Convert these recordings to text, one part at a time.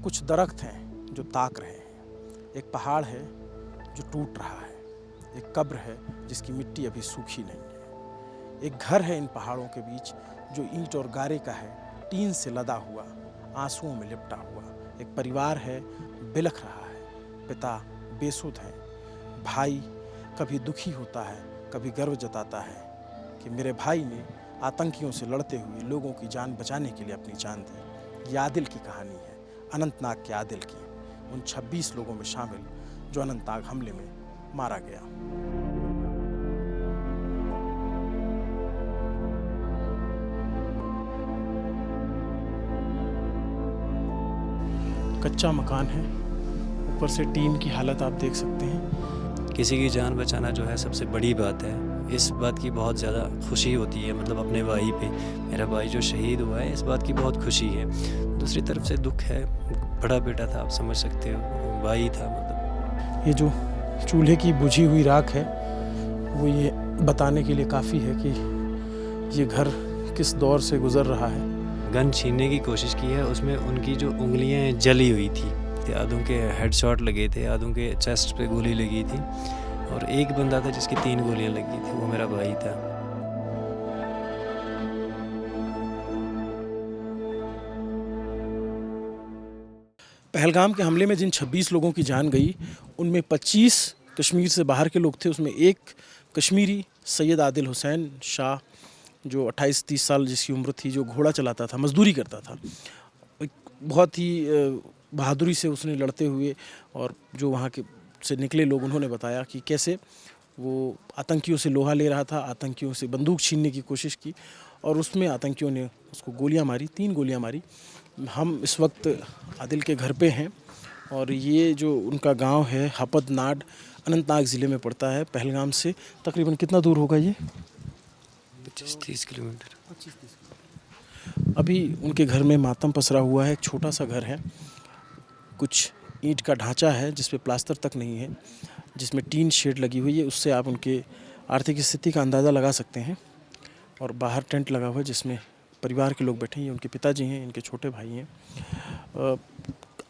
कुछ दरख्त हैं जो ताक रहे हैं, एक पहाड़ है जो टूट रहा है, एक कब्र है जिसकी मिट्टी अभी सूखी नहीं है, एक घर है इन पहाड़ों के बीच जो ईंट और गारे का है, टीन से लदा हुआ, आंसुओं में लिपटा हुआ, एक परिवार है बिलख रहा है, पिता बेसुध हैं, भाई कभी दुखी होता है, कभी गर्व जताता है कि मेरे भाई ने आतंकियों से लड़ते हुए लोगों की जान बचाने के लिए अपनी जान दी। ये आदिल की कहानी है, अनंतनाग के आदिल की, उन 26 लोगों में शामिल जो अनंतनाग हमले में मारा गया। कच्चा मकान है, ऊपर से टीन की हालत आप देख सकते हैं। किसी की जान बचाना जो है सबसे बड़ी बात है। इस बात की बहुत ज़्यादा खुशी होती है, मतलब अपने भाई पे, मेरा भाई जो शहीद हुआ है, इस बात की बहुत खुशी है। दूसरी तरफ से दुख है, बड़ा बेटा था, आप समझ सकते हो, भाई था। मतलब ये जो चूल्हे की बुझी हुई राख है वो ये बताने के लिए काफ़ी है कि ये घर किस दौर से गुज़र रहा है। गन छीनने की कोशिश की है, उसमें उनकी जो उंगलियां जली हुई थी, आधों के हेडशॉट लगे थे, आधों के चेस्ट पे गोली लगी थी, और एक बंदा था जिसकी 3 गोलियां लगी थी, वो मेरा भाई था। पहलगाम के हमले में जिन 26 लोगों की जान गई उनमें 25 कश्मीर से बाहर के लोग थे। उसमें एक कश्मीरी सैयद आदिल हुसैन शाह जो 28-30 साल जिसकी उम्र थी, जो घोड़ा चलाता था, मजदूरी करता था। एक बहुत ही बहादुरी से उसने लड़ते हुए, और जो वहाँ के से निकले लोग उन्होंने बताया कि कैसे वो आतंकियों से लोहा ले रहा था, आतंकियों से बंदूक छीनने की कोशिश की और उसमें आतंकियों ने उसको गोलियां मारी, 3 गोलियां मारी। हम इस वक्त आदिल के घर पे हैं और ये जो उनका गांव है हपदनाड, अनंतनाग ज़िले में पड़ता है। पहलगाम से तकरीबन कितना दूर होगा ये? 25-30 किलोमीटर। अभी उनके घर में मातम पसरा हुआ है। एक छोटा सा घर है, कुछ ईंट का ढांचा है जिस पे प्लास्टर तक नहीं है, जिसमें टीन शेड लगी हुई है। उससे आप उनके आर्थिक स्थिति का अंदाज़ा लगा सकते हैं। और बाहर टेंट लगा हुआ है जिसमें परिवार के लोग बैठे हैं। उनके पिताजी हैं, इनके छोटे भाई हैं।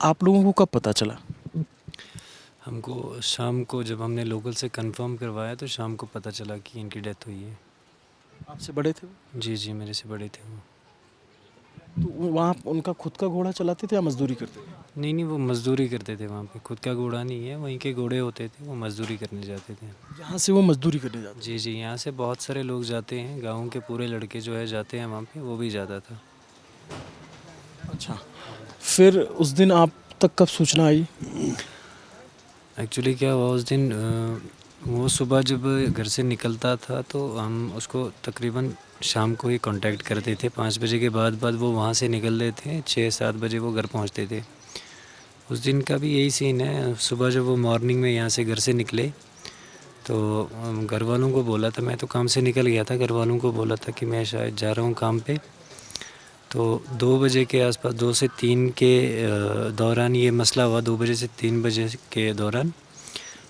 आप लोगों को कब पता चला? हमको शाम को जब हमने लोकल से कंफर्म करवाया तो शाम को पता चला कि इनकी डेथ हुई है। आपसे बड़े थे वो? जी जी, मेरे से बड़े थे वो। तो वहाँ उनका खुद का घोड़ा चलाते थे या मजदूरी करते थे? नहीं नहीं, वो मज़दूरी करते थे वहाँ पे। खुद का घोड़ा नहीं है, वहीं के घोड़े होते थे, वो मज़दूरी करने जाते थे। यहाँ से वो मजदूरी करने जाते थे? जी जी, यहाँ से बहुत सारे लोग जाते हैं, गाँव के पूरे लड़के जो है जाते हैं वहाँ पे, वो भी जाता था। अच्छा, फिर उस दिन आप तक कब सूचना आई? एक्चुअली क्या हुआ उस दिन, वो सुबह जब घर से निकलता था तो हम उसको तकरीबन शाम को ही कांटेक्ट करते थे। 5 बजे के बाद वो वहाँ से निकलते थे, 6-7 बजे वो घर पहुँचते थे। उस दिन का भी यही सीन है। सुबह जब वो मॉर्निंग में यहाँ से घर से निकले तो घर वालों को बोला था, मैं तो काम से निकल गया था, घर वालों को बोला था कि मैं शायद जा रहा हूँ काम पे। तो 2 बजे के आसपास, 2 से 3 के दौरान ये मसला हुआ, 2 बजे से 3 बजे के दौरान।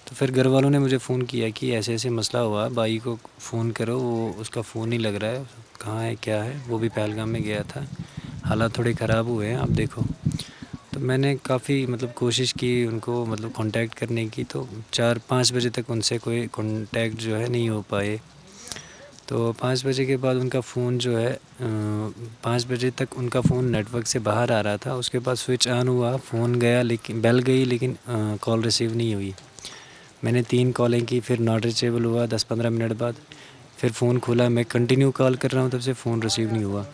तो फिर घर वालों ने मुझे फ़ोन किया कि ऐसे ऐसे मसला हुआ, भाई को फ़ोन करो, वो उसका फ़ोन नहीं लग रहा है, कहाँ है क्या है। वो भी पहलगाम में गया था, हालात थोड़े ख़राब हुए हैं, आप देखो। तो मैंने काफ़ी मतलब कोशिश की उनको मतलब कांटेक्ट करने की, तो 4-5 बजे तक उनसे कोई कांटेक्ट जो है नहीं हो पाए। तो 5 बजे के बाद उनका फ़ोन जो है 5 बजे तक उनका फ़ोन नेटवर्क से बाहर आ रहा था। उसके बाद स्विच ऑन हुआ, फ़ोन गया, लेकिन बेल गई, लेकिन कॉल रिसीव नहीं हुई। मैंने 3 कॉलें की, फिर नॉट रीचेबल हुआ। 10-15 मिनट बाद फिर फ़ोन खोला, मैं कंटिन्यू कॉल कर रहा हूँ, तब से फ़ोन रिसीव नहीं हुआ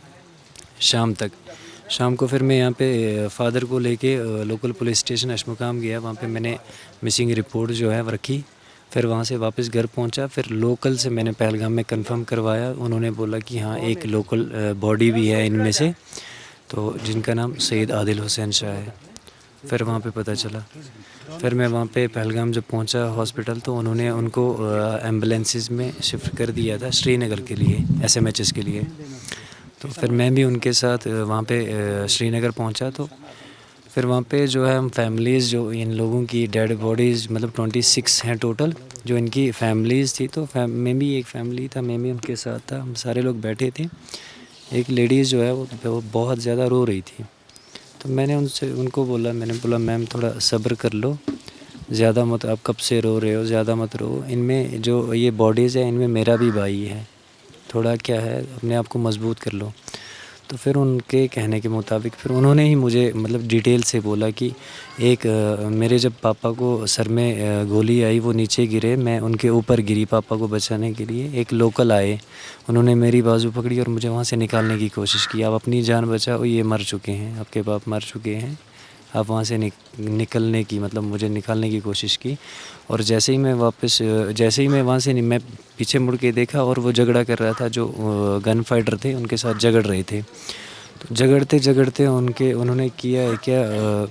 शाम तक। शाम को फिर मैं यहाँ पे फ़ादर को लेके लोकल पुलिस स्टेशन अशमुकाम गया। वहाँ पे मैंने मिसिंग रिपोर्ट जो है वो रखी। फिर वहाँ से वापस घर पहुँचा। फिर लोकल से मैंने पहलगाम में कंफर्म करवाया। उन्होंने बोला कि हाँ, एक लोकल बॉडी भी है इनमें से, तो जिनका नाम सैयद आदिल हुसैन शाह है। फिर वहाँ पे पता चला। फिर मैं वहाँ पे पहलगाम जब पहुँचा हॉस्पिटल, तो उन्होंने उनको एम्बुलेंसेस में शिफ्ट कर दिया था श्रीनगर के लिए, SMHS के लिए। तो फिर मैं भी उनके साथ वहाँ पे श्रीनगर पहुँचा। तो फिर वहाँ पे जो है हम फैमिलीज़, जो इन लोगों की डेड बॉडीज़ मतलब 26 हैं टोटल, जो इनकी फैमिलीज़ थी। तो मैं भी एक फैमिली था, मैं भी उनके साथ था, हम सारे लोग बैठे थे। एक लेडीज़ जो है वो बहुत ज़्यादा रो रही थी। तो मैंने उनको बोला, मैंने बोला मैम थोड़ा सब्र कर लो, ज़्यादा मत, आप कब से रो रहे हो, ज़्यादा मत रो, इनमें जो ये बॉडीज़ है इनमें मेरा भी भाई है, थोड़ा क्या है अपने आप को मजबूत कर लो। तो फिर उनके कहने के मुताबिक फिर उन्होंने ही मुझे मतलब डिटेल से बोला कि एक मेरे जब पापा को सर में गोली आई, वो नीचे गिरे, मैं उनके ऊपर गिरी पापा को बचाने के लिए, एक लोकल आए, उन्होंने मेरी बाजू पकड़ी और मुझे वहाँ से निकालने की कोशिश की, आप अपनी जान बचाओ, ये मर चुके हैं, आपके बाप मर चुके हैं, आप वहाँ से निकलने की मतलब मुझे निकालने की कोशिश की। और जैसे ही मैं वहाँ से मैं पीछे मुड़ के देखा और वो झगड़ा कर रहा था, जो गन फाइटर थे उनके साथ झगड़ रहे थे। तो झगड़ते उन्होंने किया है क्या,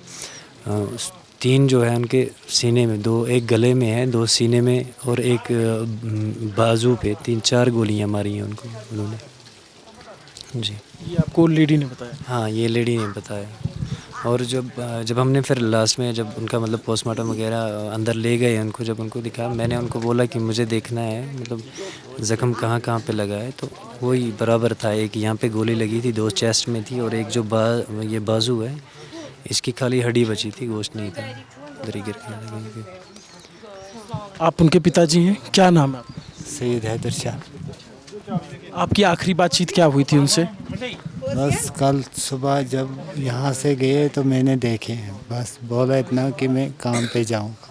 3 जो है उनके सीने में, 2 एक गले में है, 2 सीने में और एक बाजू पे 3-4 गोलियां मारी हैं उनको उन्होंने। जी ये आपको लेडी ने बताया? हाँ, ये लेडी ने बताया। और जब हमने फिर लास्ट में जब उनका मतलब पोस्टमार्टम वगैरह अंदर ले गए उनको, जब उनको दिखाया, मैंने उनको बोला कि मुझे देखना है मतलब ज़ख्म कहाँ कहाँ पे लगा है, तो वही बराबर था, एक यहाँ पे गोली लगी थी, 2 चेस्ट में थी और एक जो ये बाजू है इसकी खाली हड्डी बची थी, गोश्त नहीं था, उधर ही गिर गया कहीं पे। आप उनके पिताजी हैं, क्या नाम है आपका? सैयद हैदर शाह। आपकी आखिरी बातचीत क्या हुई थी उनसे? बस कल सुबह जब यहाँ से गए तो मैंने देखे हैं, बस बोला इतना कि मैं काम पे जाऊँगा।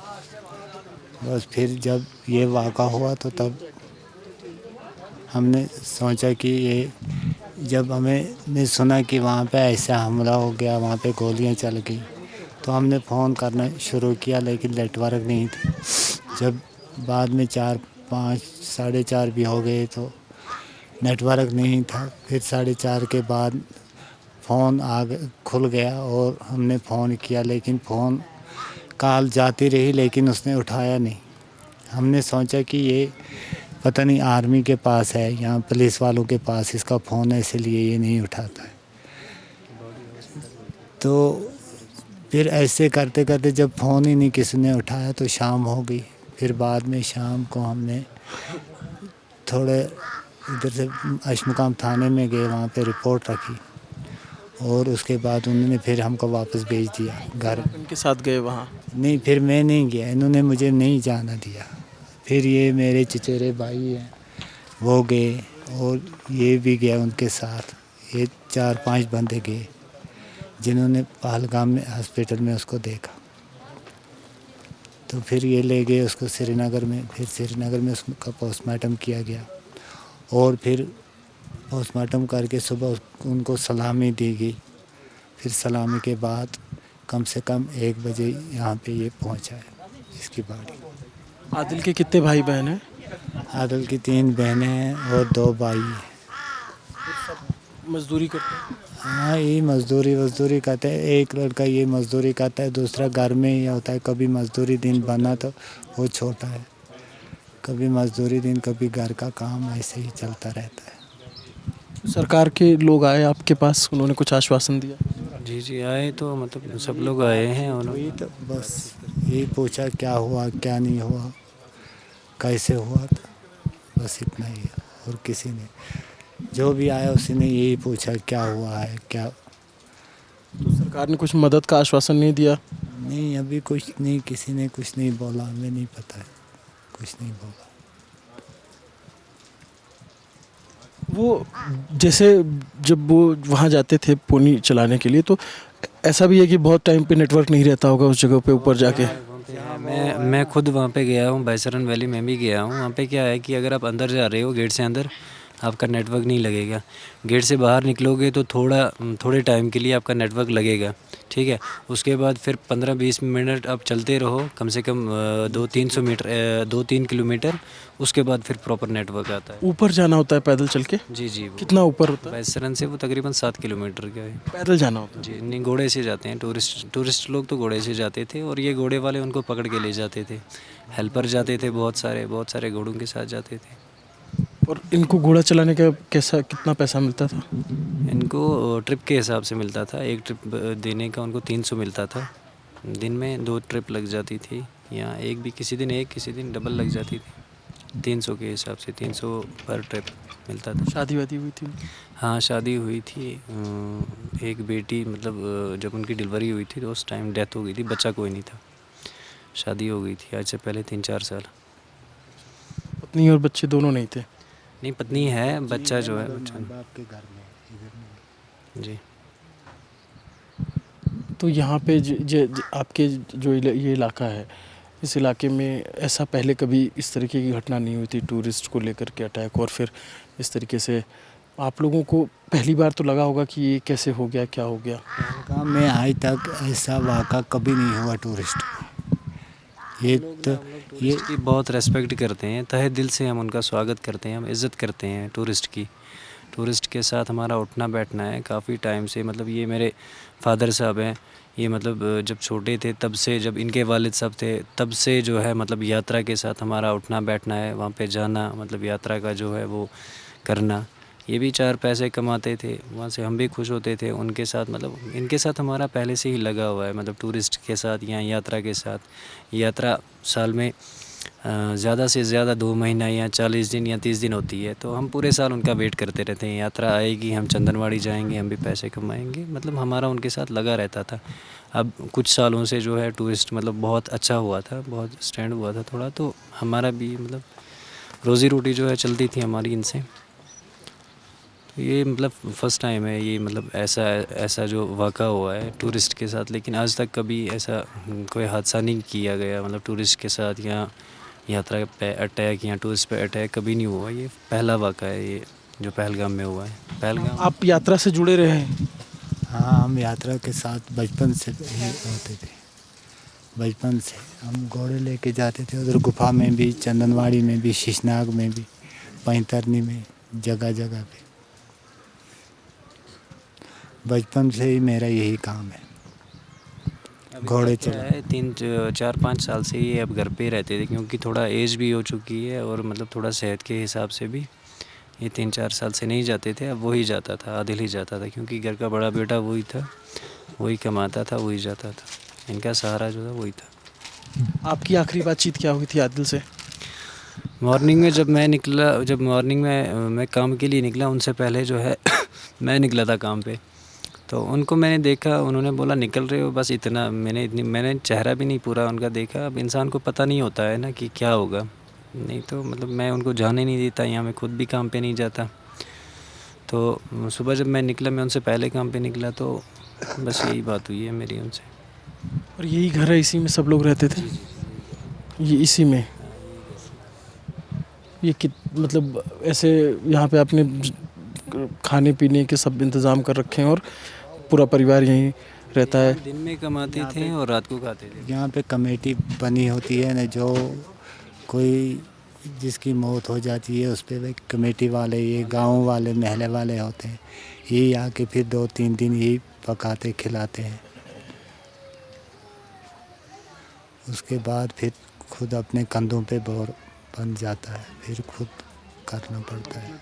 बस फिर जब ये वाक़ा हुआ तो तब हमने सोचा कि ये, जब ने सुना कि वहाँ पे ऐसा हमला हो गया, वहाँ पे गोलियाँ चल गई, तो हमने फ़ोन करना शुरू किया, लेकिन नेटवर्क नहीं थी। जब बाद में 4-5 साढ़े 4 भी हो गए तो नेटवर्क नहीं था। फिर 4:30 के बाद फ़ोन खुल गया और हमने फ़ोन किया, लेकिन फ़ोन कॉल जाती रही, लेकिन उसने उठाया नहीं। हमने सोचा कि ये पता नहीं आर्मी के पास है या पुलिस वालों के पास इसका फ़ोन है, इसलिए ये नहीं उठाता है। तो फिर ऐसे करते करते जब फ़ोन ही नहीं किसी ने उठाया तो शाम हो गई। फिर बाद में शाम को हमने थोड़े इधर से अशमुकाम थाने में गए, वहाँ पे रिपोर्ट रखी और उसके बाद उन्होंने फिर हमको वापस भेज दिया घर। उनके साथ गए वहाँ? नहीं, फिर मैं नहीं गया, इन्होंने मुझे नहीं जाना दिया। फिर ये मेरे चचेरे भाई हैं वो गए और ये भी गया उनके साथ। ये 4-5 बंदे गए जिन्होंने पहलगाम में हॉस्पिटल में उसको देखा। तो फिर ये ले गए उसको श्रीनगर में, फिर श्रीनगर में उसका पोस्टमार्टम किया गया और फिर पोस्टमार्टम करके सुबह उनको सलामी दी गई। फिर सलामी के बाद कम से कम 1 बजे यहाँ पे ये पहुँचा है, इसकी बॉडी। आदिल के कितने भाई बहन हैं? आदिल की 3 बहनें हैं और 2 भाई हैं। मजदूरी करते हैं? हाँ, ये मजदूरी करते हैं। एक लड़का ये मजदूरी करता है, दूसरा घर में ही होता है। कभी मजदूरी दिन बना तो वो छोटा है, कभी मजदूरी दिन, कभी घर का काम, ऐसे ही चलता रहता है। सरकार के लोग आए आपके पास, उन्होंने कुछ आश्वासन दिया? जी आए तो मतलब सब लोग आए हैं, उन्होंने वही तो बस यही पूछा क्या हुआ क्या नहीं हुआ, कैसे हुआ, तो बस इतना ही है। और किसी ने जो भी आया उसी ने यही पूछा क्या हुआ है क्या। तो सरकार ने कुछ मदद का आश्वासन नहीं दिया? नहीं, अभी कुछ नहीं, किसी ने कुछ नहीं बोला, हमें नहीं पता है, कुछ नहीं बोला। वो जैसे जब वो वहाँ जाते थे पोनी चलाने के लिए, तो ऐसा भी है कि बहुत टाइम पे नेटवर्क नहीं रहता होगा उस जगह पे ऊपर जाके? मैं खुद वहाँ पे गया हूँ, बैसरन वैली में भी गया हूँ। वहाँ पे क्या है कि अगर आप अंदर जा रहे हो गेट से अंदर, आपका नेटवर्क नहीं लगेगा। गेट से बाहर निकलोगे तो थोड़े टाइम के लिए आपका नेटवर्क लगेगा, ठीक है। उसके बाद फिर 15-20 मिनट आप चलते रहो, कम से कम 2-3 किलोमीटर, उसके बाद फिर प्रॉपर नेटवर्क आता है। ऊपर जाना होता है पैदल चल के? जी वो कितना ऊपर होता है? बैसरन से वो तकरीबन 7 किलोमीटर का है। पैदल जाना होता है? जी नहीं, घोड़े से जाते हैं। टूरिस्ट लोग तो घोड़े से जाते थे और ये घोड़े वाले उनको पकड़ के ले जाते थे। हेल्पर जाते थे, बहुत सारे घोड़ों के साथ जाते थे। और इनको घोड़ा चलाने का कितना पैसा मिलता था? इनको ट्रिप के हिसाब से मिलता था। एक ट्रिप देने का उनको 300 मिलता था। दिन में 2 ट्रिप लग जाती थी, या एक भी किसी दिन डबल लग जाती थी। 300 के हिसाब से 300 पर ट्रिप मिलता था। शादी वादी हुई थी उनकी? हाँ, शादी हुई थी। एक बेटी मतलब जब उनकी डिलीवरी हुई थी तो उस टाइम डेथ हो गई थी, बच्चा कोई नहीं था। शादी हो गई थी आज से पहले 3-4 साल। पत्नी और बच्चे दोनों नहीं थे? नहीं, पत्नी है, बच्चा जो है बच्चा बाप के घर में इधर में। जी। तो यहाँ पे आपके जो ये इलाका है, इस इलाके में ऐसा पहले कभी इस तरीके की घटना नहीं हुई थी, टूरिस्ट को लेकर के अटैक, और फिर इस तरीके से आप लोगों को पहली बार तो लगा होगा कि ये कैसे हो गया, क्या हो गया? पहलगाम में आज तक ऐसा वाक़ा कभी नहीं हुआ टूरिस्ट को। ये तो ये टूरिस्ट की बहुत रेस्पेक्ट करते हैं, तहे दिल से हम उनका स्वागत करते हैं, हम इज़्ज़त करते हैं टूरिस्ट की। टूरिस्ट के साथ हमारा उठना बैठना है काफ़ी टाइम से। मतलब ये मेरे फादर साहब हैं, ये मतलब जब छोटे थे तब से, जब इनके वालिद साहब थे तब से जो है मतलब यात्रा के साथ हमारा उठना बैठना है, वहाँ पे जाना, मतलब यात्रा का जो है वो करना। ये भी 4 पैसे कमाते थे, वहाँ से हम भी खुश होते थे उनके साथ। मतलब इनके साथ हमारा पहले से ही लगा हुआ है, मतलब टूरिस्ट के साथ या यात्रा के साथ। यात्रा साल में ज़्यादा से ज़्यादा 2 महीना या 40 दिन या 30 दिन होती है, तो हम पूरे साल उनका वेट करते रहते हैं। यात्रा आएगी, हम चंदनवाड़ी जाएंगे, हम भी पैसे कमाएंगे, मतलब हमारा उनके साथ लगा रहता था। अब कुछ सालों से जो है टूरिस्ट मतलब बहुत अच्छा हुआ था, बहुत स्टैंड हुआ था थोड़ा, तो हमारा भी मतलब रोज़ी रोटी जो है चलती थी हमारी इनसे। तो ये मतलब फ़र्स्ट टाइम है ये, मतलब ऐसा ऐसा जो वाक़ा हुआ है टूरिस्ट के साथ। लेकिन आज तक कभी ऐसा कोई हादसा नहीं किया गया, मतलब टूरिस्ट के साथ या यात्रा पे अटैक या टूरिस्ट पे अटैक कभी नहीं हुआ। ये पहला वाक़ा है ये जो पहलगाम में हुआ है। पहलगाम आप यात्रा से जुड़े रहे हैं? हाँ, हम यात्रा के साथ बचपन से ही होते थे। बचपन से हम घोड़े लेके जाते थे उधर गुफा में भी, चंदनवाड़ी में भी, शीशनाग में भी, पैंतरनी में, जगह जगह पे। बचपन से ही मेरा यही काम है, घोड़े चला। है 3-4-5 साल से ये अब घर पे ही रहते थे, क्योंकि थोड़ा एज भी हो चुकी है और मतलब थोड़ा सेहत के हिसाब से भी ये 3-4 साल से नहीं जाते थे। अब वही जाता था, आदिल ही जाता था, क्योंकि घर का बड़ा बेटा वही था, वही कमाता था, वही जाता था। इनका सहारा जो था वही था। आपकी आखिरी बातचीत क्या हुई थी आदिल से? मॉर्निंग में जब मैं निकला, जब मॉर्निंग में मैं काम के लिए निकला, उनसे पहले जो है मैं निकला था काम पे, तो उनको मैंने देखा, उन्होंने बोला निकल रहे हो, बस इतना। मैंने चेहरा भी नहीं पूरा उनका देखा। अब इंसान को पता नहीं होता है ना कि क्या होगा, नहीं तो मतलब मैं उनको जाने नहीं देता, यहाँ मैं खुद भी काम पे नहीं जाता। तो सुबह जब मैं निकला, मैं उनसे पहले काम पे निकला, तो बस यही बात हुई है मेरी उनसे। और यही घर है, इसी में सब लोग रहते थे? ये इसी में? ये मतलब ऐसे यहाँ पे आपने खाने पीने के सब इंतज़ाम कर रखे हैं और पूरा परिवार यहीं रहता है? दिन में कमाते थे और रात को खाते थे। यहाँ पे कमेटी बनी होती है ना, जो कोई जिसकी मौत हो जाती है उस पे भाई कमेटी वाले, ये गांव वाले, महल्ले वाले होते हैं, ये आके फिर 2-3 दिन यही पकाते खिलाते हैं। उसके बाद फिर खुद अपने कंधों पे बोर बन जाता है, फिर खुद करना पड़ता है।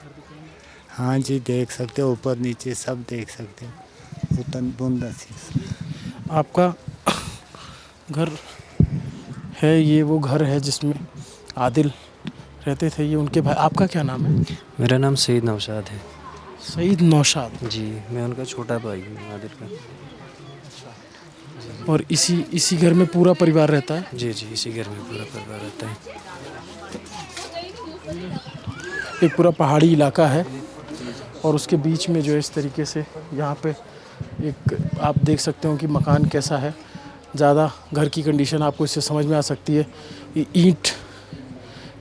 हाँ जी, देख सकते हो, ऊपर नीचे सब देख सकते हो, उतन बुंदा सी। आपका घर है, ये वो घर है जिसमें आदिल रहते थे, ये उनके भाई? आपका क्या नाम है? मेरा नाम सईद नौशाद है। सईद नौशाद। जी, मैं उनका छोटा भाई हूँ आदिल का। और इसी घर में पूरा परिवार रहता है? जी जी, इसी घर में पूरा परिवार रहता है। एक पूरा पहाड़ी इलाका है और उसके बीच में जो है इस तरीके से यहाँ पे एक आप देख सकते हो कि मकान कैसा है। ज़्यादा घर की कंडीशन आपको इससे समझ में आ सकती है। ये ईंट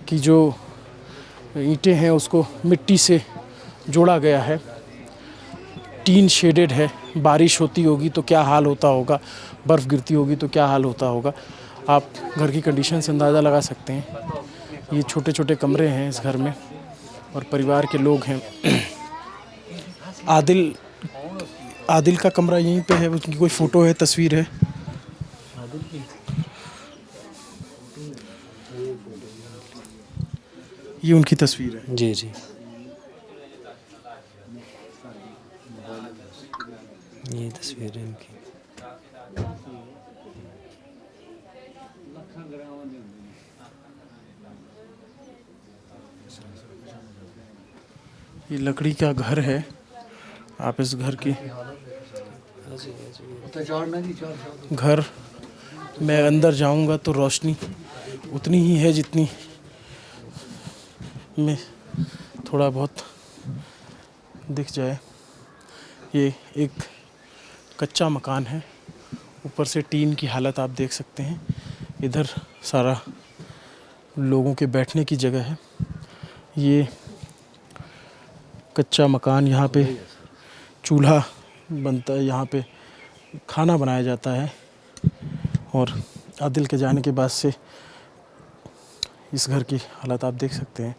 की जो ईंटें हैं उसको मिट्टी से जोड़ा गया है, टीन शेडेड है। बारिश होती होगी तो क्या हाल होता होगा, बर्फ़ गिरती होगी तो क्या हाल होता होगा, आप घर की कंडीशन से अंदाज़ा लगा सकते हैं। ये छोटे छोटे कमरे हैं इस घर में और परिवार के लोग हैं। आदिल का कमरा यहीं पे है, उसकी कोई फ़ोटो है, तस्वीर है? ये उनकी तस्वीर है? जी जी, ये तस्वीर है इनकी। ये लकड़ी का घर है। आप इस घर की घर मैं अंदर जाऊंगा तो रोशनी उतनी ही है जितनी में थोड़ा बहुत दिख जाए। ये एक कच्चा मकान है, ऊपर से टीन की हालत आप देख सकते हैं। इधर सारा लोगों के बैठने की जगह है। ये कच्चा मकान, यहाँ पे चूल्हा बनता है, यहाँ पे खाना बनाया जाता है। और आदिल के जाने के बाद से इस घर की हालत आप देख सकते हैं,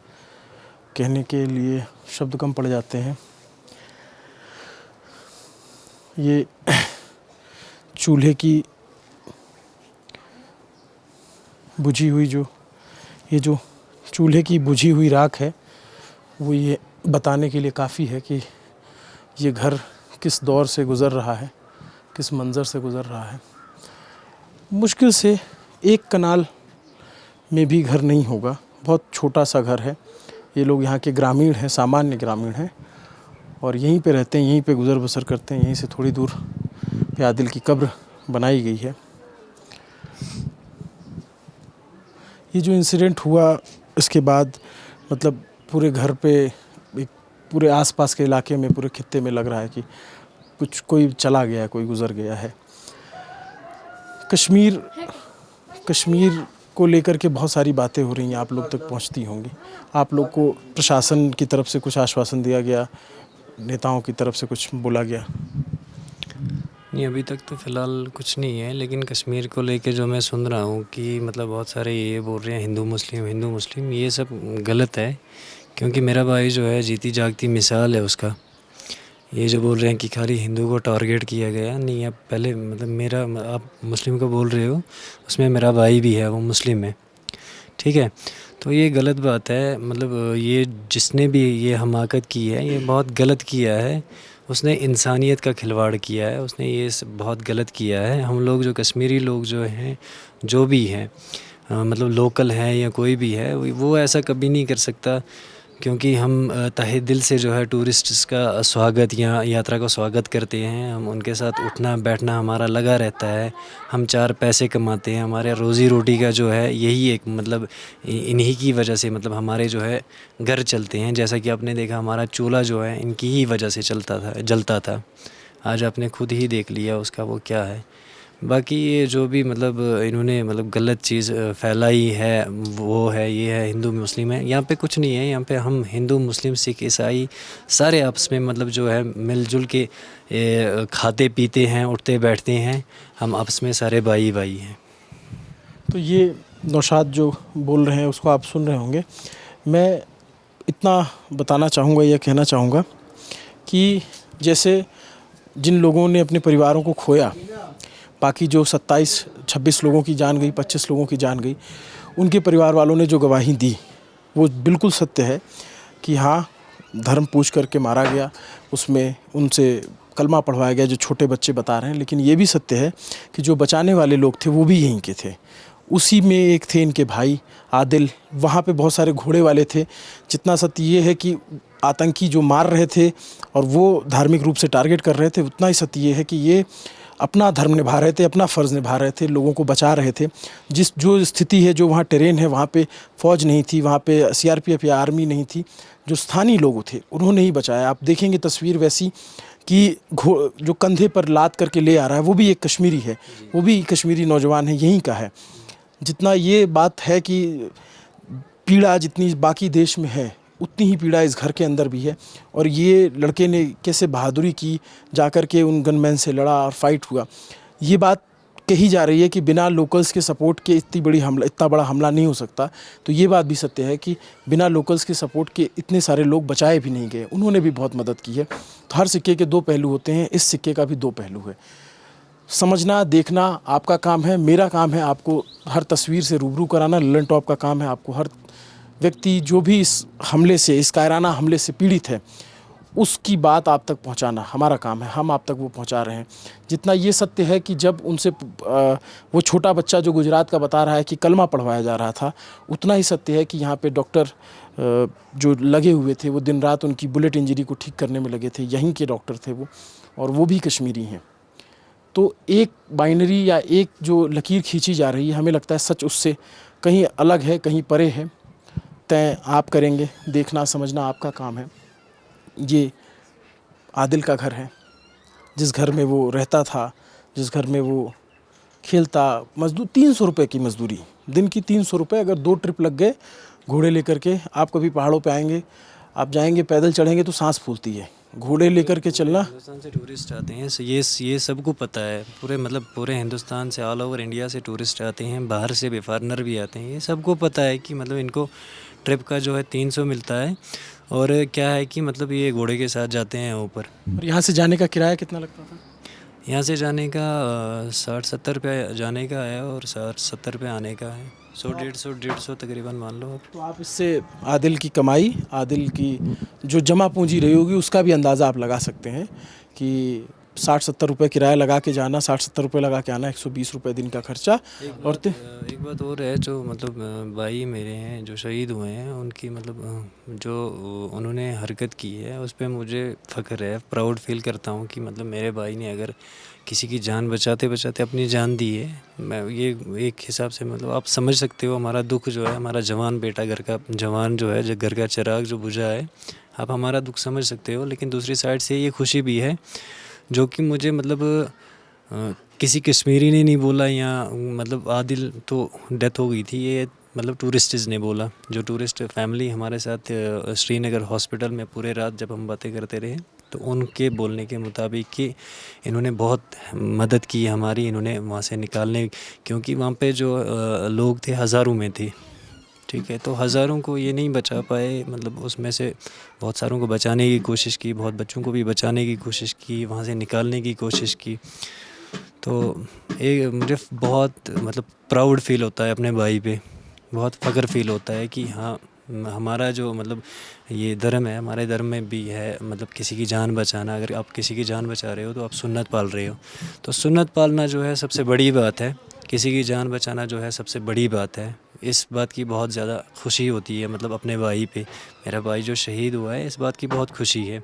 कहने के लिए शब्द कम पड़ जाते हैं। ये चूल्हे की बुझी हुई ये जो चूल्हे की बुझी हुई राख है, वो ये बताने के लिए काफ़ी है कि ये घर किस दौर से गुज़र रहा है, किस मंज़र से गुज़र रहा है। मुश्किल से 1 कनाल में भी घर नहीं होगा, बहुत छोटा सा घर है। ये लोग यहाँ के ग्रामीण हैं, सामान्य ग्रामीण हैं, और यहीं पे रहते हैं, यहीं पे गुज़र बसर करते हैं। यहीं से थोड़ी दूर पे आदिल की कब्र बनाई गई है। ये जो इंसिडेंट हुआ, इसके बाद मतलब पूरे घर पे, एक पूरे आसपास के इलाके में, पूरे खित्ते में लग रहा है कि कुछ कोई चला गया है, कोई गुज़र गया है। कश्मीर को लेकर के बहुत सारी बातें हो रही हैं, आप लोग तक पहुंचती होंगी। आप लोग को प्रशासन की तरफ से कुछ आश्वासन दिया गया, नेताओं की तरफ से कुछ बोला गया? नहीं, अभी तक तो फ़िलहाल कुछ नहीं है, लेकिन कश्मीर को लेके जो मैं सुन रहा हूँ कि मतलब बहुत सारे ये बोल रहे हैं हिंदू मुस्लिम, ये सब गलत है। क्योंकि मेरा भाई जो है जीती जागती मिसाल है उसका। ये जो बोल रहे हैं कि खाली हिंदू को टारगेट किया गया, नहीं, अब पहले मतलब आप मुस्लिम को बोल रहे हो, उसमें मेरा भाई भी है, वो मुस्लिम है, ठीक है। तो ये गलत बात है। मतलब ये जिसने भी ये हमाकत की है, ये बहुत गलत किया है। उसने इंसानियत का खिलवाड़ किया है, उसने ये बहुत गलत किया है। हम लोग जो कश्मीरी लोग जो हैं, जो भी हैं, मतलब लोकल हैं या कोई भी है, वो ऐसा कभी नहीं कर सकता। क्योंकि हम तहे दिल से जो है टूरिस्ट्स का स्वागत या यात्रा का स्वागत करते हैं। हम उनके साथ उठना बैठना हमारा लगा रहता है। हम 4 पैसे कमाते हैं, हमारे रोज़ी रोटी का जो है यही एक मतलब इन्हीं की वजह से मतलब हमारे जो है घर चलते हैं। जैसा कि आपने देखा, हमारा चूल्हा जो है इनकी ही वजह से जलता था। आज आपने खुद ही देख लिया उसका वो क्या है। बाकी ये जो भी मतलब इन्होंने मतलब गलत चीज़ फैलाई है, वो है, ये है, हिंदू मुस्लिम है, यहाँ पे कुछ नहीं है। यहाँ पे हम हिंदू मुस्लिम सिख ईसाई सारे आपस में मतलब जो है मिलजुल के खाते पीते हैं, उठते बैठते हैं। हम आपस में सारे भाई हैं। तो ये नौशाद जो बोल रहे हैं उसको आप सुन रहे होंगे। मैं इतना बताना चाहूँगा या कहना चाहूँगा कि जैसे जिन लोगों ने अपने परिवारों को खोया, बाकी जो 27-26 लोगों की जान गई, 25 लोगों की जान गई, उनके परिवार वालों ने जो गवाही दी वो बिल्कुल सत्य है कि हाँ, धर्म पूछ करके मारा गया, उसमें उनसे कलमा पढ़वाया गया, जो छोटे बच्चे बता रहे हैं। लेकिन ये भी सत्य है कि जो बचाने वाले लोग थे वो भी यहीं के थे। उसी में एक थे इनके भाई आदिल, वहाँ पे बहुत सारे घोड़े वाले थे। जितना सत्य ये है कि आतंकी जो मार रहे थे और वो धार्मिक रूप से टारगेट कर रहे थे, उतना ही सत्य ये है कि ये अपना धर्म निभा रहे थे, अपना फ़र्ज़ निभा रहे थे, लोगों को बचा रहे थे। जो स्थिति है, जो वहाँ टेरेन है, वहाँ पे फ़ौज नहीं थी, वहाँ पे सीआरपीएफ या आर्मी नहीं थी, जो स्थानीय लोग थे उन्होंने ही बचाया। आप देखेंगे तस्वीर वैसी कि जो कंधे पर लाद करके ले आ रहा है वो भी एक कश्मीरी है, वो भी कश्मीरी नौजवान है, यहीं का है। जितना ये बात है कि पीड़ा जितनी बाकी देश में है, उतनी ही पीड़ा इस घर के अंदर भी है। और ये लड़के ने कैसे बहादुरी की, जाकर के उन गनमैन से लड़ा और फाइट हुआ। ये बात कही जा रही है कि बिना लोकल्स के सपोर्ट के इतना बड़ा हमला नहीं हो सकता। तो ये बात भी सत्य है कि बिना लोकल्स के सपोर्ट के इतने सारे लोग बचाए भी नहीं गए, उन्होंने भी बहुत मदद की है। तो हर सिक्के के 2 पहलू होते हैं, इस सिक्के का भी 2 पहलू है। समझना, देखना आपका काम है, मेरा काम है आपको हर तस्वीर से रूबरू कराना। ललन टॉप का काम है आपको हर व्यक्ति जो भी इस हमले से, इस कायराना हमले से पीड़ित है, उसकी बात आप तक पहुंचाना हमारा काम है, हम आप तक वो पहुंचा रहे हैं। जितना ये सत्य है कि जब उनसे वो छोटा बच्चा जो गुजरात का बता रहा है कि कलमा पढ़वाया जा रहा था, उतना ही सत्य है कि यहाँ पे डॉक्टर जो लगे हुए थे वो दिन रात उनकी बुलेट इंजरी को ठीक करने में लगे थे, यहीं के डॉक्टर थे वो, और वो भी कश्मीरी हैं। तो एक बाइनरी या एक जो लकीर खींची जा रही है, हमें लगता है सच उससे कहीं अलग है, कहीं परे है। तय आप करेंगे, देखना समझना आपका काम है। ये आदिल का घर है, जिस घर में वो रहता था, जिस घर में वो खेलता। मजदूर 300 रुपये की मजदूरी, दिन की 300 रुपये। अगर 2 ट्रिप लग गए घोड़े लेकर के, आप कभी पहाड़ों पे आएंगे, आप जाएंगे पैदल चढ़ेंगे तो सांस फूलती है, घोड़े लेकर के चलना। हिंदुस्तान से टूरिस्ट आते हैं, ये सबको पता है, पूरे हिंदुस्तान से, ऑल ओवर इंडिया से टूरिस्ट आते हैं, बाहर से भी फॉरेनर भी आते हैं। ये सबको पता है कि मतलब इनको ट्रिप का जो है 300 मिलता है, और क्या है कि मतलब ये घोड़े के साथ जाते हैं ऊपर। और यहाँ से जाने का किराया कितना लगता था? यहाँ से जाने का 60-70 रुपये जाने का है, और 60-70 रुपये आने का है। 100-150 तकरीबन मान लो आप। तो आप इससे आदिल की कमाई, आदिल की जो जमा पूंजी रही होगी, उसका भी अंदाज़ा आप लगा सकते हैं कि 60-70 रुपये किराया लगा के जाना, 60-70 रुपये लगा के आना, 120 रुपये दिन का खर्चा। और एक बात और है, जो मतलब भाई मेरे हैं जो शहीद हुए हैं, उनकी मतलब जो उन्होंने हरकत की है उस पर मुझे फ़ख्र है, प्राउड फील करता हूँ कि मतलब मेरे भाई ने अगर किसी की जान बचाते बचाते अपनी जान दी है। मैं ये एक हिसाब से मतलब आप समझ सकते हो हमारा दुख जो है, हमारा जवान बेटा, घर का जवान जो है, जो घर का चिराग जो बुझा है, आप हमारा दुख समझ सकते हो। लेकिन दूसरी साइड से ये खुशी भी है जो कि मुझे मतलब किसी कश्मीरी ने नहीं बोला, या मतलब आदिल तो डेथ हो गई थी, ये मतलब टूरिस्ट्स ने बोला। जो टूरिस्ट फैमिली हमारे साथ श्रीनगर हॉस्पिटल में पूरे रात जब हम बातें करते रहे, तो उनके बोलने के मुताबिक कि इन्होंने बहुत मदद की हमारी, इन्होंने वहाँ से निकालने, क्योंकि वहाँ पे जो लोग थे हज़ारों में थे, ठीक है, तो हज़ारों को ये नहीं बचा पाए, मतलब उसमें से बहुत सारों को बचाने की कोशिश की, बहुत बच्चों को भी बचाने की कोशिश की, वहाँ से निकालने की कोशिश की। तो एक मुझे बहुत मतलब प्राउड फील होता है अपने भाई पे, बहुत फ़ख्र फील होता है कि हाँ, हमारा जो मतलब ये धर्म है, हमारे धर्म में भी है मतलब किसी की जान बचाना। अगर आप किसी की जान बचा रहे हो तो आप सुन्नत पाल रहे हो, तो सुन्नत पालना जो है सबसे बड़ी बात है, किसी की जान बचाना जो है सबसे बड़ी बात है। इस बात की बहुत ज़्यादा खुशी होती है, मतलब अपने भाई पे, मेरा भाई जो शहीद हुआ है, इस बात की बहुत खुशी है।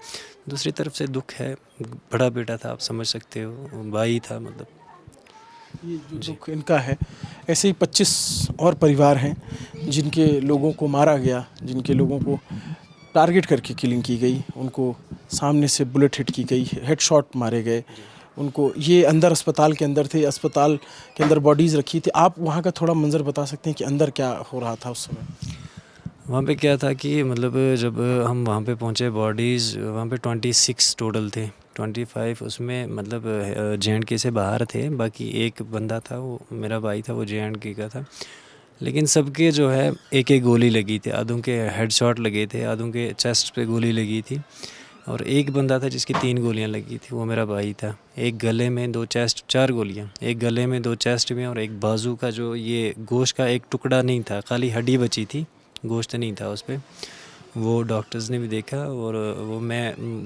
दूसरी तरफ से दुख है, बड़ा बेटा था, आप समझ सकते हो, भाई था मतलब। ये जो दुख इनका है, ऐसे ही 25 और परिवार हैं जिनके लोगों को मारा गया, जिनके लोगों को टारगेट करके किलिंग की गई, उनको सामने से बुलेट हिट की गई, हेडशॉट मारे गए उनको। ये अंदर अस्पताल के अंदर थे, अस्पताल के अंदर बॉडीज़ रखी थी। आप वहाँ का थोड़ा मंजर बता सकते हैं कि अंदर क्या हो रहा था उस समय? वहाँ पे क्या था कि मतलब जब हम वहाँ पे पहुँचे, बॉडीज़ वहाँ पे 26 टोटल थे, 25 उसमें मतलब JNK से बाहर थे, बाकी एक बंदा था, वो मेरा भाई था, वो JNK का था। लेकिन सबके जो है एक एक गोली लगी थी, आधों के हेडशॉट लगे थे, आधों के चेस्ट पे गोली लगी थी, और एक बंदा था जिसकी 3 गोलियां लगी थी, वो मेरा भाई था। एक गले में 2 चेस्ट, 4 गोलियां, एक गले में 2 चेस्ट में, और एक बाजू का जो ये गोश्त का एक टुकड़ा नहीं था, खाली हड्डी बची थी, गोश्त नहीं था उस पर। वो डॉक्टर्स ने भी देखा, और वो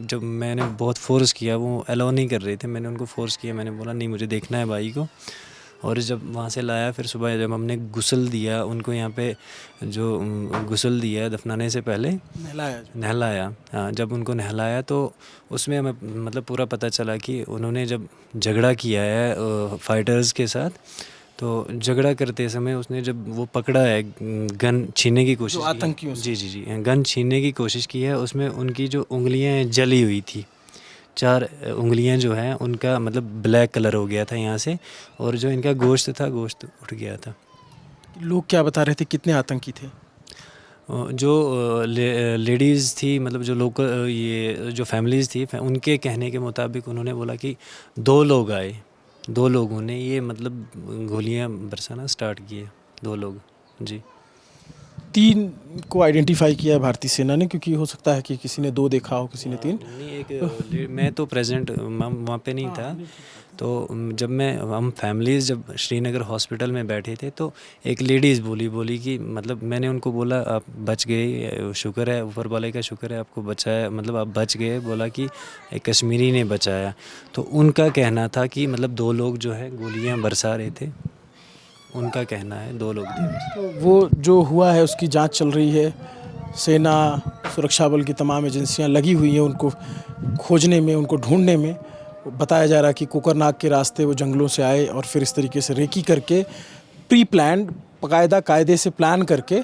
जब मैंने बहुत फ़ोर्स किया, वो अलाउ नहीं कर रहे थे, मैंने उनको फ़ोर्स किया, मैंने बोला नहीं मुझे देखना है भाई को। और जब वहाँ से लाया, फिर सुबह जब हमने गुस्ल दिया उनको, यहाँ पे जो गुस्ल दिया दफनाने से पहले, नहलाया, हाँ, जब उनको नहलाया तो उसमें हमें मतलब पूरा पता चला कि उन्होंने जब झगड़ा किया है फाइटर्स के साथ, तो झगड़ा करते समय उसने जब वो पकड़ा है, गन छीनने की कोशिश की, आतंकियों से। जी, गन छीनने की कोशिश की है, उसमें उनकी जो उंगलियां जली हुई थी, 4 उंगलियां जो हैं उनका मतलब ब्लैक कलर हो गया था यहाँ से, और जो इनका गोश्त था, गोश्त उठ गया था। लोग क्या बता रहे थे, कितने आतंकी थे? जो लेडीज़ थी, मतलब जो लोकल ये जो फैमिलीज़ थी, उनके कहने के मुताबिक उन्होंने बोला कि 2 लोग आए, 2 लोगों ने ये मतलब गोलियां बरसाना स्टार्ट किए, 2 लोग, जी। 3 को आइडेंटिफाई किया है भारतीय सेना ने, क्योंकि हो सकता है कि किसी ने 2 देखा हो, किसी ने 3। नहीं, मैं तो प्रेजेंट वहाँ पे नहीं था। तो जब हम फैमिलीज़ जब श्रीनगर हॉस्पिटल में बैठे थे तो एक लेडीज़ बोली कि मतलब मैंने उनको बोला आप बच गए, शुक्र है, ऊपर वाले का शुक्र है आपको बचाया, मतलब आप बच गए। बोला कि एक कश्मीरी ने बचाया। तो उनका कहना था कि मतलब 2 लोग जो है गोलियां बरसा रहे थे, उनका कहना है 2 लोग थे। तो वो जो हुआ है उसकी जांच चल रही है। सेना, सुरक्षा बल की तमाम एजेंसियां लगी हुई हैं उनको खोजने में, उनको ढूंढने में। बताया जा रहा है कि कोकरनाग के रास्ते वो जंगलों से आए और फिर इस तरीके से रेकी करके प्री प्लान्ड, बाकायदा कायदे से प्लान करके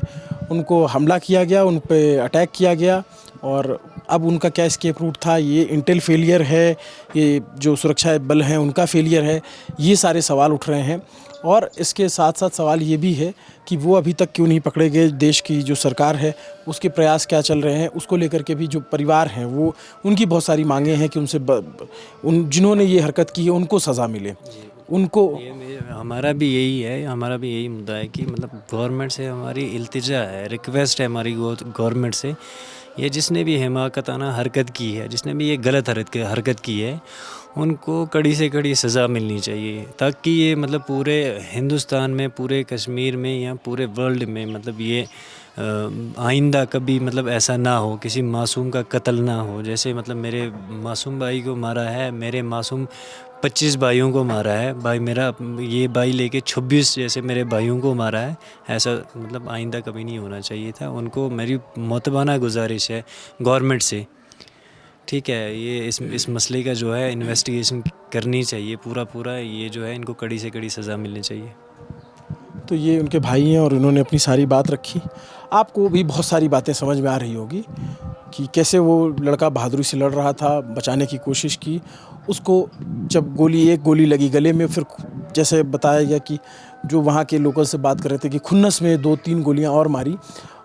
उनको हमला किया गया, उन पे अटैक किया गया। और अब उनका क्या एस्केप रूट था, ये इंटेल फेलियर है, ये जो सुरक्षा बल हैं उनका फेलियर है, ये सारे सवाल उठ रहे हैं। और इसके साथ साथ सवाल ये भी है कि वो अभी तक क्यों नहीं पकड़े गए, देश की जो सरकार है उसके प्रयास क्या चल रहे हैं, उसको लेकर के भी जो परिवार हैं वो उनकी बहुत सारी मांगें हैं कि उनसे उन जिन्होंने ये हरकत की है उनको सज़ा मिले। उनको हमारा भी यही मुद्दा है कि मतलब गवर्नमेंट से हमारी इल्तिजा है, रिक्वेस्ट है हमारी गवर्नमेंट से, ये जिसने भी हिमाकताना हरकत की है, जिसने भी ये गलत हरकत की है, उनको कड़ी से कड़ी सज़ा मिलनी चाहिए, ताकि ये मतलब पूरे हिंदुस्तान में, पूरे कश्मीर में या पूरे वर्ल्ड में मतलब ये आइंदा कभी मतलब ऐसा ना हो, किसी मासूम का कत्ल ना हो। जैसे मतलब मेरे मासूम भाई को मारा है, मेरे मासूम 25 भाइयों को मारा है, भाई मेरा ये भाई लेके 26 जैसे मेरे भाइयों को मारा है। ऐसा मतलब आइंदा कभी नहीं होना चाहिए था। उनको मेरी मोतबाना गुजारिश है गवर्नमेंट से, ठीक है, ये इस मसले का जो है इन्वेस्टिगेशन करनी चाहिए पूरा, ये जो है इनको कड़ी से कड़ी सज़ा मिलनी चाहिए। तो ये उनके भाई हैं और उन्होंने अपनी सारी बात रखी। आपको भी बहुत सारी बातें समझ में आ रही होगी कि कैसे वो लड़का बहादुरी से लड़ रहा था, बचाने की कोशिश की। उसको जब एक गोली लगी गले में, फिर जैसे बताया गया कि जो वहाँ के लोकल से बात कर रहे थे कि खुन्नस में 2-3 गोलियाँ और मारी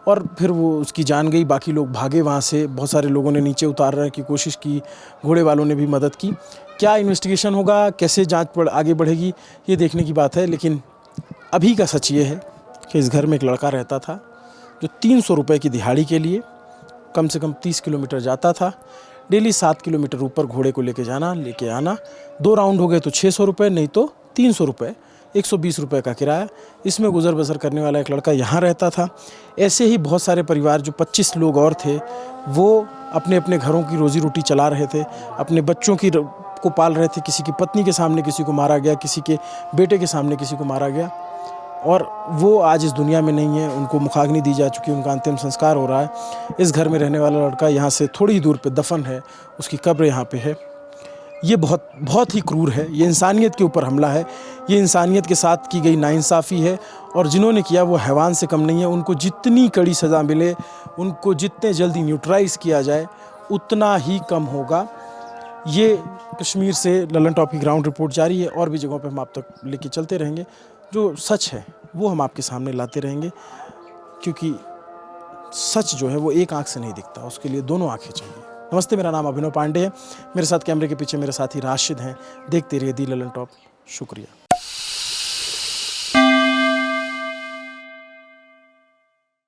और फिर वो उसकी जान गई। बाकी लोग भागे वहाँ से, बहुत सारे लोगों ने नीचे उतारने की कोशिश की, घोड़े वालों ने भी मदद की। क्या इन्वेस्टिगेशन होगा, कैसे जाँच आगे बढ़ेगी, ये देखने की बात है। लेकिन अभी का सच ये है कि इस घर में एक लड़का रहता था जो 300 रुपये की दिहाड़ी के लिए कम से कम 30 किलोमीटर जाता था। डेली 7 किलोमीटर ऊपर घोड़े को लेके आना। 2 राउंड हो गए तो 600 रुपये, नहीं तो 300 रुपये, 120 रुपये का किराया। इसमें गुजर बसर करने वाला एक लड़का यहाँ रहता था। ऐसे ही बहुत सारे परिवार, जो 25 लोग और थे, वो अपने अपने घरों की रोज़ी रोटी चला रहे थे, अपने बच्चों को पाल रहे थे। किसी की पत्नी के सामने किसी को मारा गया, किसी के बेटे के सामने किसी को मारा गया, और वो आज इस दुनिया में नहीं है। उनको मुखाग्नि दी जा चुकी है, उनका अंतिम संस्कार हो रहा है। इस घर में रहने वाला लड़का यहाँ से थोड़ी ही दूर पे दफन है, उसकी कब्र यहाँ पे है। ये बहुत बहुत ही क्रूर है। ये इंसानियत के ऊपर हमला है, ये इंसानियत के साथ की गई नाइंसाफ़ी है। और जिन्होंने किया वो हैवान से कम नहीं है। उनको जितनी कड़ी सज़ा मिले, उनको जितने जल्दी न्यूट्रलाइज़ किया जाए, उतना ही कम होगा। ये कश्मीर से ललन टॉप की ग्राउंड रिपोर्ट जारी है, और भी जगहों पे हम आप तक लेके चलते रहेंगे। जो सच है वो हम आपके सामने लाते रहेंगे, क्योंकि सच जो है वो एक आंख से नहीं दिखता, उसके लिए दोनों आंखें चाहिए। नमस्ते, मेरा नाम अभिनव पांडे है। मेरे साथ कैमरे के पीछे मेरे साथी राशिद हैं। देखते रहिए दी ललन टॉप। शुक्रिया।